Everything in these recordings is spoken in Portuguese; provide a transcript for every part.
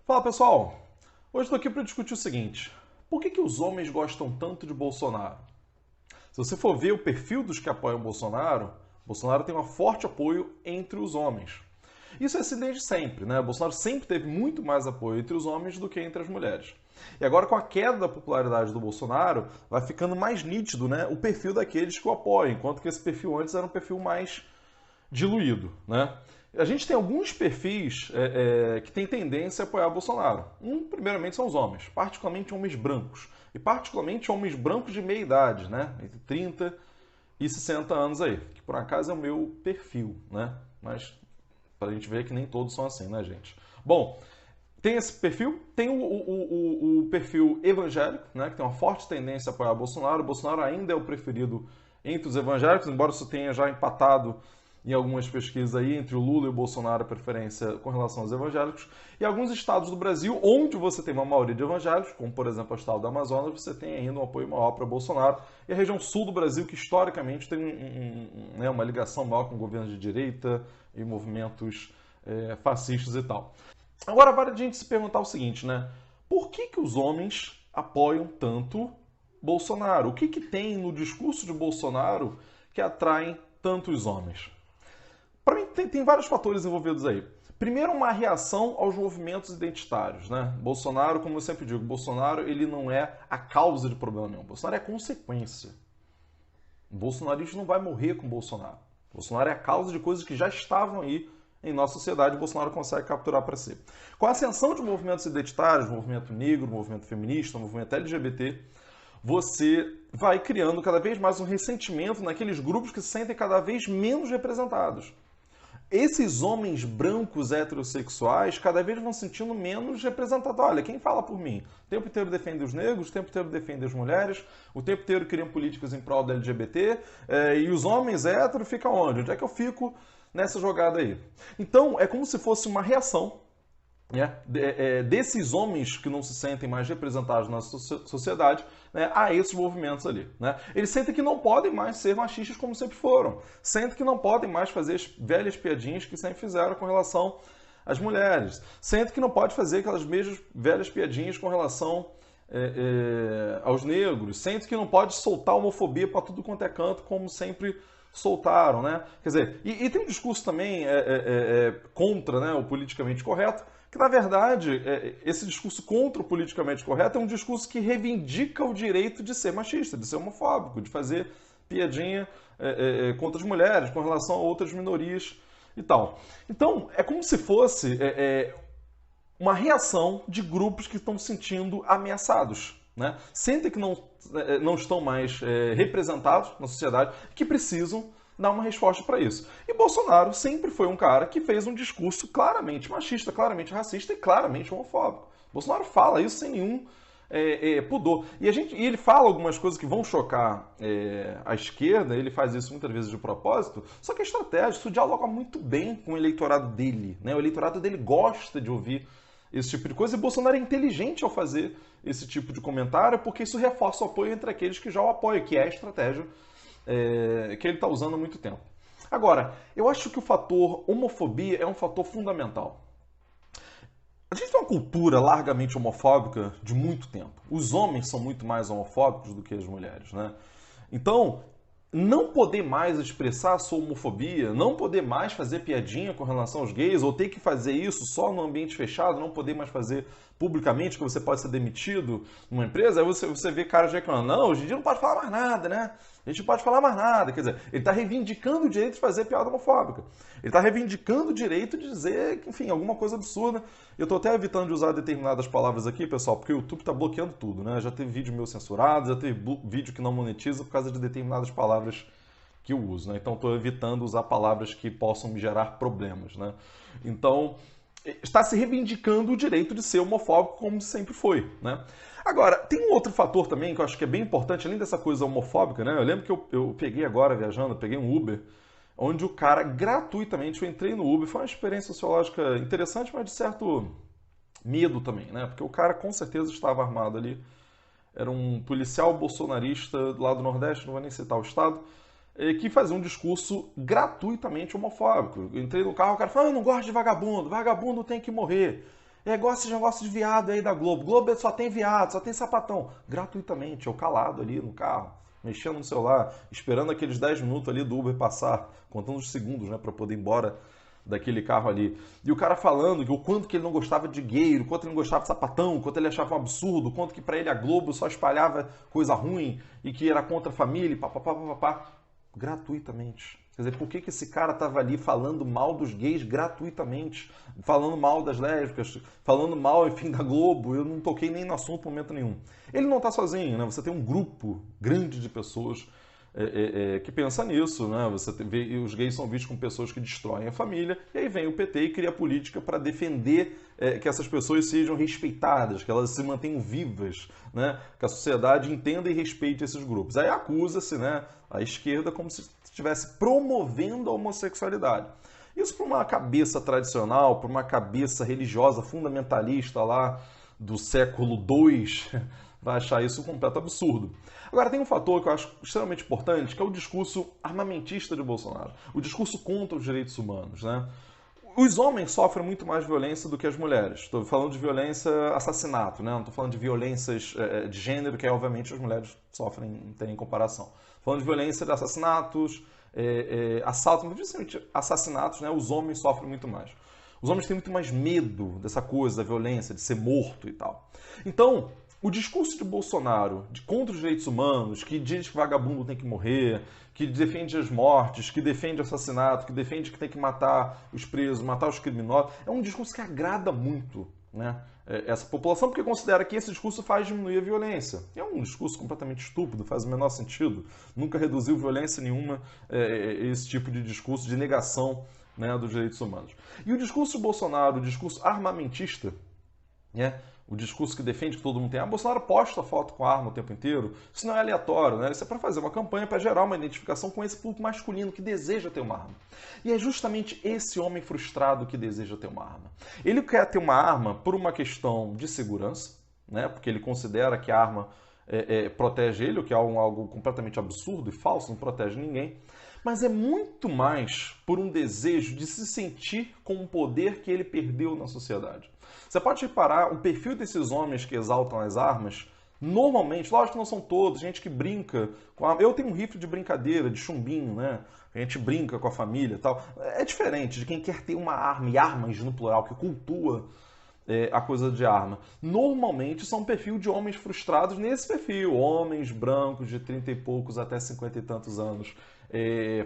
Fala pessoal, hoje estou aqui para discutir o seguinte: por que os homens gostam tanto de Bolsonaro? Se você for ver o perfil dos que apoiam Bolsonaro, Bolsonaro tem um forte apoio entre os homens. Isso é assim desde sempre, né? Bolsonaro sempre teve muito mais apoio entre os homens do que entre as mulheres. E agora, com a queda da popularidade do Bolsonaro, vai ficando mais nítido, né, o perfil daqueles que o apoiam, enquanto que esse perfil antes era um perfil mais diluído, né? A gente tem alguns perfis que têm tendência a apoiar Bolsonaro. Primeiramente, são os homens, particularmente homens brancos. E particularmente homens brancos de meia idade, né? Entre 30 e 60 anos aí. Que por acaso é o meu perfil, né? Mas para a gente ver que nem todos são assim, né, gente? Bom, tem esse perfil, tem o perfil evangélico, né? Que tem uma forte tendência a apoiar Bolsonaro. O Bolsonaro ainda é o preferido entre os evangélicos, embora isso tenha já empatado em algumas pesquisas aí entre o Lula e o Bolsonaro a preferência com relação aos evangélicos. E alguns estados do Brasil, onde você tem uma maioria de evangélicos, como por exemplo o estado do Amazonas, você tem ainda um apoio maior para Bolsonaro. E a região sul do brasil, que historicamente tem uma ligação maior com governos de direita e movimentos fascistas e tal. Agora vale a gente se perguntar o seguinte, né? Por que os homens apoiam tanto Bolsonaro? O que tem no discurso de Bolsonaro que atraem tanto os homens? Para mim, tem vários fatores envolvidos aí. Primeiro, uma reação aos movimentos identitários, né? Bolsonaro, como eu sempre digo, Bolsonaro ele não é a causa de problema nenhum. Bolsonaro é a consequência. O bolsonarismo não vai morrer com Bolsonaro. Bolsonaro é a causa de coisas que já estavam aí em nossa sociedade e Bolsonaro consegue capturar para si. Com a ascensão de movimentos identitários, movimento negro, movimento feminista, movimento LGBT, você vai criando cada vez mais um ressentimento naqueles grupos que se sentem cada vez menos representados. Esses homens brancos heterossexuais cada vez vão sentindo menos representados. Olha, quem fala por mim? O tempo inteiro defende os negros, o tempo inteiro defende as mulheres, o tempo inteiro criam políticas em prol da LGBT, e os homens héteros ficam onde? Onde é que eu fico nessa jogada aí? Então, é como se fosse uma reação desses homens que não se sentem mais representados na sociedade, né, a esses movimentos ali. Né? Eles sentem que não podem mais ser machistas como sempre foram. Sentem que não podem mais fazer as velhas piadinhas que sempre fizeram com relação às mulheres. Sentem que não pode fazer aquelas mesmas velhas piadinhas com relação aos negros. Sentem que não pode soltar homofobia para tudo quanto é canto, como sempre soltaram. Né? Quer dizer, e tem um discurso também contra, né, o politicamente correto, que, na verdade, esse discurso contra o politicamente correto é um discurso que reivindica o direito de ser machista, de ser homofóbico, de fazer piadinha contra as mulheres, com relação a outras minorias e tal. Então, é como se fosse uma reação de grupos que estão se sentindo ameaçados. Né? Sentem que não estão mais representados na sociedade, que precisam dar uma resposta para isso. E Bolsonaro sempre foi um cara que fez um discurso claramente machista, claramente racista e claramente homofóbico. Bolsonaro fala isso sem nenhum pudor. E ele fala algumas coisas que vão chocar a esquerda, ele faz isso muitas vezes de propósito, só que a estratégia, isso dialoga muito bem com o eleitorado dele. Né? O eleitorado dele gosta de ouvir esse tipo de coisa, e Bolsonaro é inteligente ao fazer esse tipo de comentário, porque isso reforça o apoio entre aqueles que já o apoiam, que é a estratégia que ele está usando há muito tempo. Agora, eu acho que o fator homofobia é um fator fundamental. A gente tem uma cultura largamente homofóbica de muito tempo. Os homens são muito mais homofóbicos do que as mulheres, né? Então, não poder mais expressar a sua homofobia, não poder mais fazer piadinha com relação aos gays, ou ter que fazer isso só no ambiente fechado, não poder mais fazer publicamente, que você pode ser demitido numa empresa, aí você vê caras reclamando, não, hoje em dia não pode falar mais nada, né? A gente não pode falar mais nada. Quer dizer, ele está reivindicando o direito de fazer piada homofóbica. Ele está reivindicando o direito de dizer, enfim, alguma coisa absurda. Eu estou até evitando de usar determinadas palavras aqui, pessoal, porque o YouTube está bloqueando tudo, né? Já teve vídeo meu censurado, já teve vídeo que não monetiza por causa de determinadas palavras que eu uso, né? Então estou evitando usar palavras que possam me gerar problemas, né? Então, está se reivindicando o direito de ser homofóbico como sempre foi, né? Agora, tem um outro fator também que eu acho que é bem importante, além dessa coisa homofóbica, né? Eu lembro que eu peguei agora viajando, peguei um Uber, onde o cara gratuitamente, eu entrei no Uber, foi uma experiência sociológica interessante, mas de certo medo também, né? Porque o cara com certeza estava armado ali. Era um policial bolsonarista lá do Nordeste, não vou nem citar o estado, que fazia um discurso gratuitamente homofóbico. Eu entrei no carro, o cara falou, eu não gosto de vagabundo, vagabundo tem que morrer. É igual esse negócio de viado aí da Globo. Globo só tem viado, só tem sapatão. Gratuitamente, eu calado ali no carro, mexendo no celular, esperando aqueles 10 minutos ali do Uber passar, contando os segundos, né, para poder ir embora daquele carro ali. E o cara falando que o quanto que ele não gostava de gay, o quanto ele não gostava de sapatão, o quanto ele achava um absurdo, o quanto que para ele a Globo só espalhava coisa ruim e que era contra a família, papapá, gratuitamente. Quer dizer, por que esse cara estava ali falando mal dos gays gratuitamente? Falando mal das lésbicas, falando mal, enfim, da Globo. Eu não toquei nem no assunto em momento nenhum. Ele não está sozinho, né? Você tem um grupo grande de pessoas que pensa nisso, né? Você vê, os gays são vistos como pessoas que destroem a família, e aí vem o PT e cria política para defender que essas pessoas sejam respeitadas, que elas se mantenham vivas, né? Que a sociedade entenda e respeite esses grupos. Aí acusa-se, né, a esquerda como se estivesse promovendo a homossexualidade. Isso para uma cabeça tradicional, para uma cabeça religiosa fundamentalista lá do século II, vai achar isso um completo absurdo. Agora, tem um fator que eu acho extremamente importante, que é o discurso armamentista de Bolsonaro. O discurso contra os direitos humanos, né? Os homens sofrem muito mais violência do que as mulheres. Estou falando de violência, assassinato, né? Não estou falando de violências de gênero, que obviamente as mulheres sofrem, não tem comparação. Falando de violência de assassinatos, assaltos, principalmente assassinatos, né? Os homens sofrem muito mais. Os homens têm muito mais medo dessa coisa, da violência, de ser morto e tal. Então, o discurso de Bolsonaro contra os direitos humanos, que diz que vagabundo tem que morrer, que defende as mortes, que defende assassinato, que defende que tem que matar os presos, matar os criminosos, é um discurso que agrada muito, né, essa população, porque considera que esse discurso faz diminuir a violência. É um discurso completamente estúpido, faz o menor sentido. Nunca reduziu violência nenhuma esse tipo de discurso de negação, né, dos direitos humanos. E o discurso de Bolsonaro, o discurso armamentista, né, o discurso que defende que todo mundo tem arma, Bolsonaro posta foto com arma o tempo inteiro. Isso não é aleatório, né? Isso é para fazer uma campanha, para gerar uma identificação com esse público masculino que deseja ter uma arma. E é justamente esse homem frustrado que deseja ter uma arma. Ele quer ter uma arma por uma questão de segurança, né? Porque ele considera que a arma protege ele, o que é algo completamente absurdo e falso, não protege ninguém. Mas é muito mais por um desejo de se sentir com um poder que ele perdeu na sociedade. Você pode reparar o perfil desses homens que exaltam as armas, normalmente, lógico que não são todos, gente que brinca com arma. Eu tenho um rifle de brincadeira, de chumbinho, né? A gente brinca com a família e tal. É diferente de quem quer ter uma arma, e armas no plural, que cultua a coisa de arma. Normalmente são um perfil de homens frustrados nesse perfil. Homens brancos de 30 e poucos até 50 e tantos anos.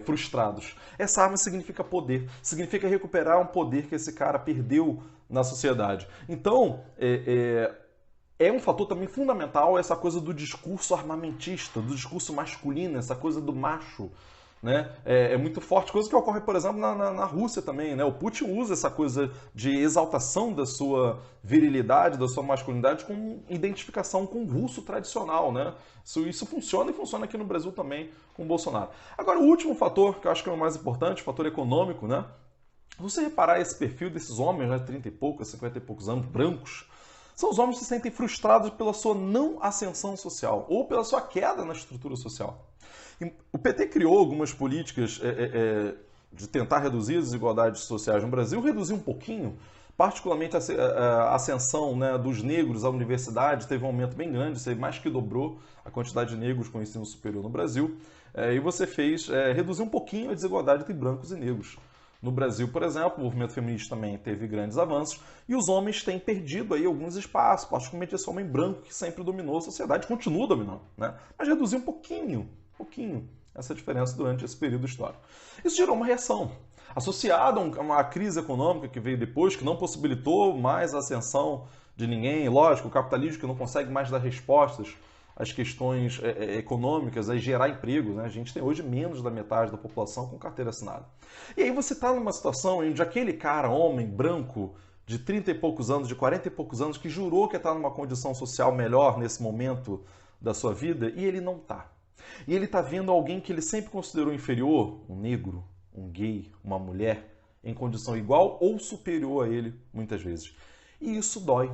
Frustrados. Essa arma significa poder, significa recuperar um poder que esse cara perdeu na sociedade. Então, é um fator também fundamental essa coisa do discurso armamentista, do discurso masculino, essa coisa do macho. Né? É muito forte, coisa que ocorre, por exemplo, na Rússia também. Né? O Putin usa essa coisa de exaltação da sua virilidade, da sua masculinidade, com identificação com o russo tradicional. Né? Isso funciona e funciona aqui no Brasil também com o Bolsonaro. Agora, o último fator, que eu acho que é o mais importante, o fator econômico, né? Você reparar esse perfil desses homens, né, 30 e poucos, 50 e poucos anos, brancos, são os homens que se sentem frustrados pela sua não ascensão social ou pela sua queda na estrutura social. O PT criou algumas políticas de tentar reduzir as desigualdades sociais no Brasil, reduziu um pouquinho, particularmente a ascensão, né, dos negros à universidade teve um aumento bem grande, você mais que dobrou a quantidade de negros com ensino superior no Brasil, e você fez reduzir um pouquinho a desigualdade entre brancos e negros. No Brasil, por exemplo, o movimento feminista também teve grandes avanços e os homens têm perdido aí alguns espaços, particularmente esse homem branco que sempre dominou a sociedade, continua dominando, né? Mas reduziu um pouquinho essa diferença durante esse período histórico. Isso gerou uma reação, associada a uma crise econômica que veio depois, que não possibilitou mais a ascensão de ninguém. Lógico, o capitalismo que não consegue mais dar respostas às questões econômicas, a gerar empregos. Né? A gente tem hoje menos da metade da população com carteira assinada. E aí você está numa situação onde aquele cara, homem, branco, de 30 e poucos anos, de 40 e poucos anos, que jurou que está numa condição social melhor nesse momento da sua vida, e ele não está. E ele está vendo alguém que ele sempre considerou inferior, um negro, um gay, uma mulher, em condição igual ou superior a ele, muitas vezes. E isso dói.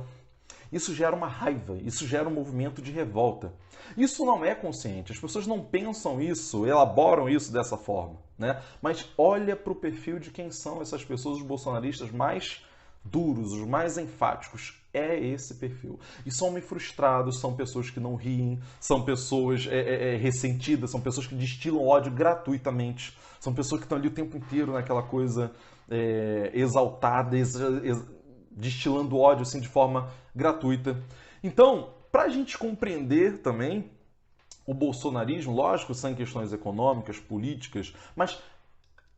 Isso gera uma raiva, isso gera um movimento de revolta. Isso não é consciente, as pessoas não pensam isso, elaboram isso dessa forma. Né? Mas olha para o perfil de quem são essas pessoas, os bolsonaristas mais duros, os mais enfáticos, é esse perfil. E são homens frustrados, são pessoas que não riem, são pessoas ressentidas, são pessoas que destilam ódio gratuitamente, são pessoas que estão ali o tempo inteiro naquela coisa exaltada, destilando ódio assim, de forma gratuita. Então, para a gente compreender também o bolsonarismo, lógico, são questões econômicas, políticas, mas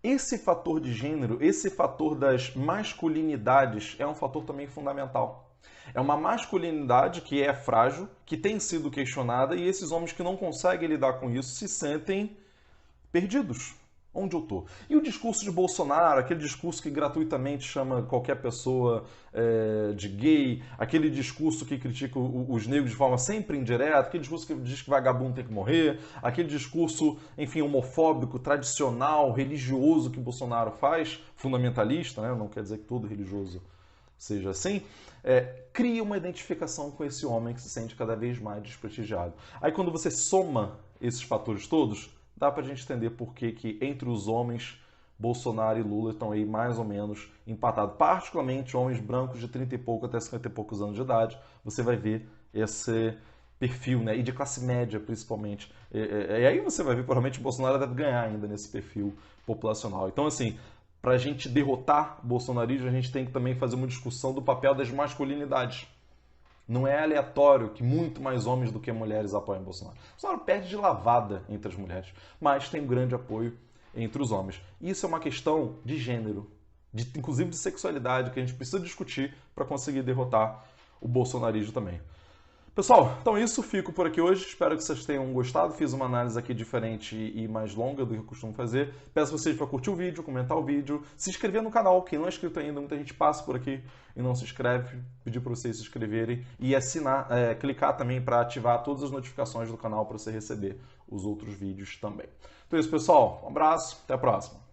esse fator de gênero, esse fator das masculinidades é um fator também fundamental. É uma masculinidade que é frágil, que tem sido questionada, e esses homens que não conseguem lidar com isso se sentem perdidos. Onde eu tô? E o discurso de Bolsonaro, aquele discurso que gratuitamente chama qualquer pessoa de gay, aquele discurso que critica os negros de forma sempre indireta, aquele discurso que diz que vagabundo tem que morrer, aquele discurso, enfim, homofóbico, tradicional, religioso que Bolsonaro faz, fundamentalista, né? Não quer dizer que todo religioso seja assim, cria uma identificação com esse homem que se sente cada vez mais desprestigiado. Aí quando você soma esses fatores todos, dá pra gente entender por que entre os homens, Bolsonaro e Lula estão aí mais ou menos empatados. Particularmente homens brancos de 30 e pouco até 50 e poucos anos de idade, você vai ver esse perfil, né? E de classe média, principalmente. E aí você vai ver, provavelmente, o Bolsonaro deve ganhar ainda nesse perfil populacional. Então, assim, para a gente derrotar o bolsonarismo, a gente tem que também fazer uma discussão do papel das masculinidades. Não é aleatório que muito mais homens do que mulheres apoiam Bolsonaro. Bolsonaro perde de lavada entre as mulheres, mas tem um grande apoio entre os homens. Isso é uma questão de gênero, inclusive de sexualidade, que a gente precisa discutir para conseguir derrotar o bolsonarismo também. Pessoal, então isso, fico por aqui hoje. Espero que vocês tenham gostado. Fiz uma análise aqui diferente e mais longa do que eu costumo fazer. Peço a vocês para curtir o vídeo, comentar o vídeo, se inscrever no canal. Quem não é inscrito ainda, muita gente passa por aqui e não se inscreve. Pedir para vocês se inscreverem e assinar, clicar também para ativar todas as notificações do canal para você receber os outros vídeos também. Então é isso, pessoal. Um abraço, até a próxima.